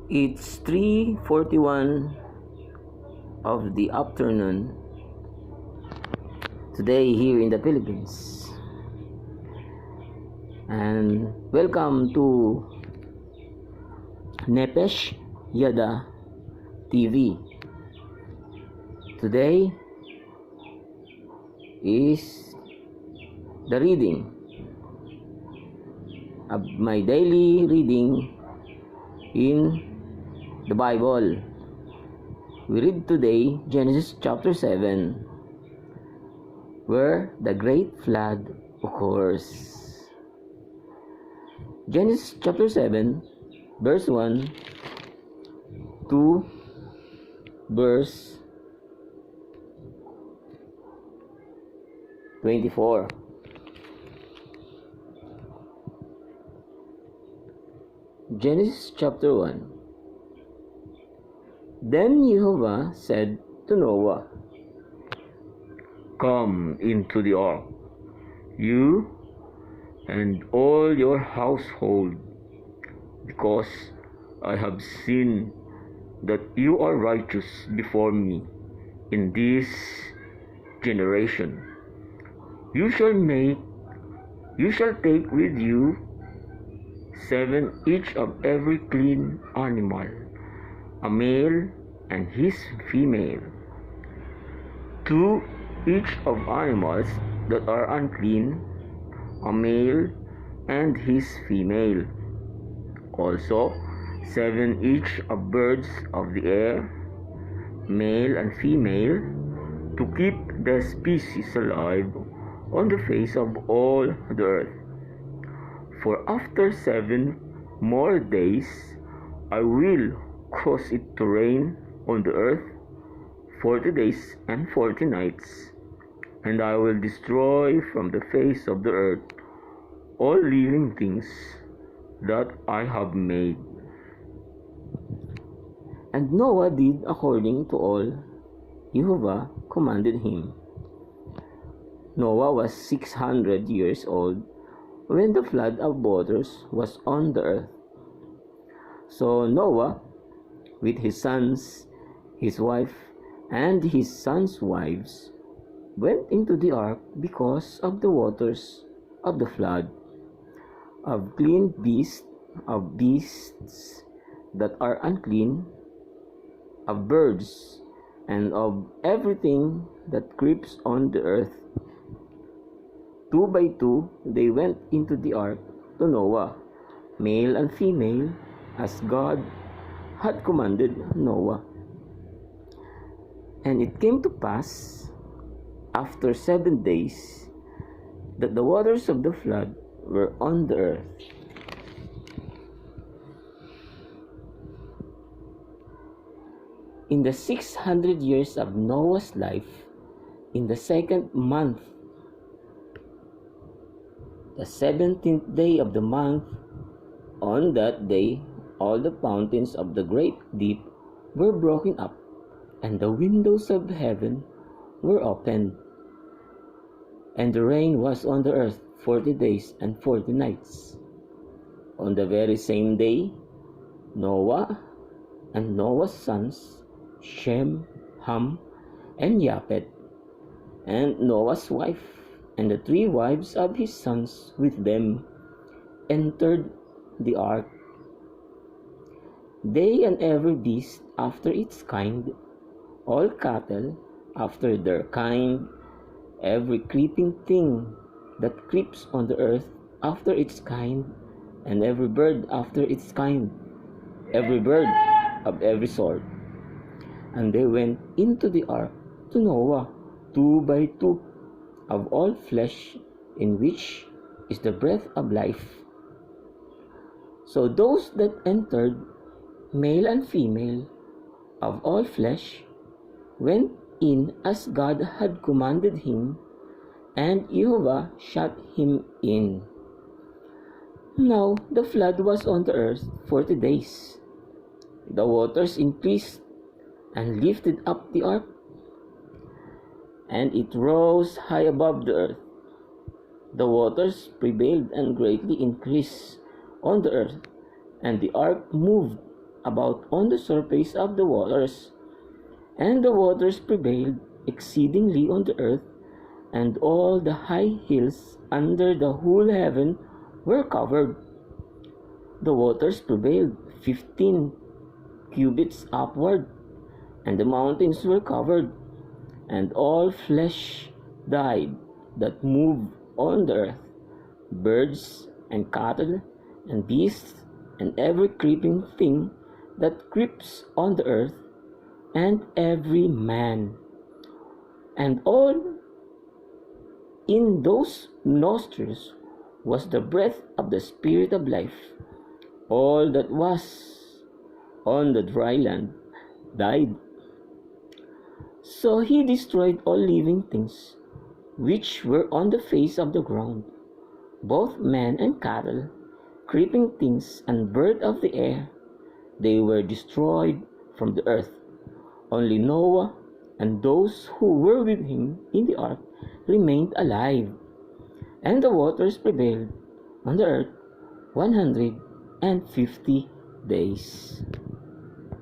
It's 3:41 of the afternoon today here in the Philippines. And welcome to Nephesh, Yadah TV. Today is the reading of my daily reading in the Bible. We read today Genesis chapter 7, where the great flood occurs. Genesis chapter 7, verse 1 to verse 24. Genesis chapter 1. Then Jehovah said to Noah, "Come into the ark, you and all your household, because I have seen that you are righteous before me in this generation. You shall take with you 7 each of every clean animal, a male and his female, 2 each of animals that are unclean, a male and his female, also 7 each of birds of the air, male and female, to keep the species alive on the face of all the earth. For after 7 more days I will cause it to rain on the earth 40 days and 40 nights, and I will destroy from the face of the earth all living things that I have made." And Noah did according to all Jehovah commanded him. Noah was 600 years old when the flood of waters was on the earth. So Noah, with his sons, his wife, and his sons' wives, went into the ark because of the waters of the flood, of clean beasts, of beasts that are unclean, of birds, and of everything that creeps on the earth. 2 by 2 they went into the ark to Noah, male and female, as God had commanded Noah. And it came to pass, after 7 days, that the waters of the flood were on the earth. In the 600 years of Noah's life, in the 2nd month, the 17th day of the month, on that day all the fountains of the great deep were broken up, and the windows of heaven were opened. And the rain was on the earth 40 days and 40 nights. On the very same day, Noah and Noah's sons, Shem, Ham, and Japheth, and Noah's wife, and the 3 wives of his sons with them, entered the ark. They and every beast after its kind, all cattle after their kind, every creeping thing that creeps on the earth after its kind, and every bird after its kind, every bird of every sort. And they went into the ark to Noah 2 by 2, of all flesh, in which is the breath of life. So those that entered, male and female, of all flesh, went in as God had commanded him, and Jehovah shut him in. Now the flood was on the earth 40 days. The waters increased and lifted up the ark, and it rose high above the earth. The waters prevailed and greatly increased on the earth, and the ark moved about on the surface of the waters. And the waters prevailed exceedingly on the earth, and all the high hills under the whole heaven were covered. The waters prevailed 15 cubits upward, and the mountains were covered, and all flesh died that moved on the earth, birds and cattle and beasts and every creeping thing that creeps on the earth, and every man. And all in those nostrils was the breath of the Spirit of life. All that was on the dry land died. So he destroyed all living things which were on the face of the ground, both men and cattle, creeping things and birds of the air. They were destroyed from the earth. Only Noah and those who were with him in the ark remained alive, and the waters prevailed on the earth 150 days.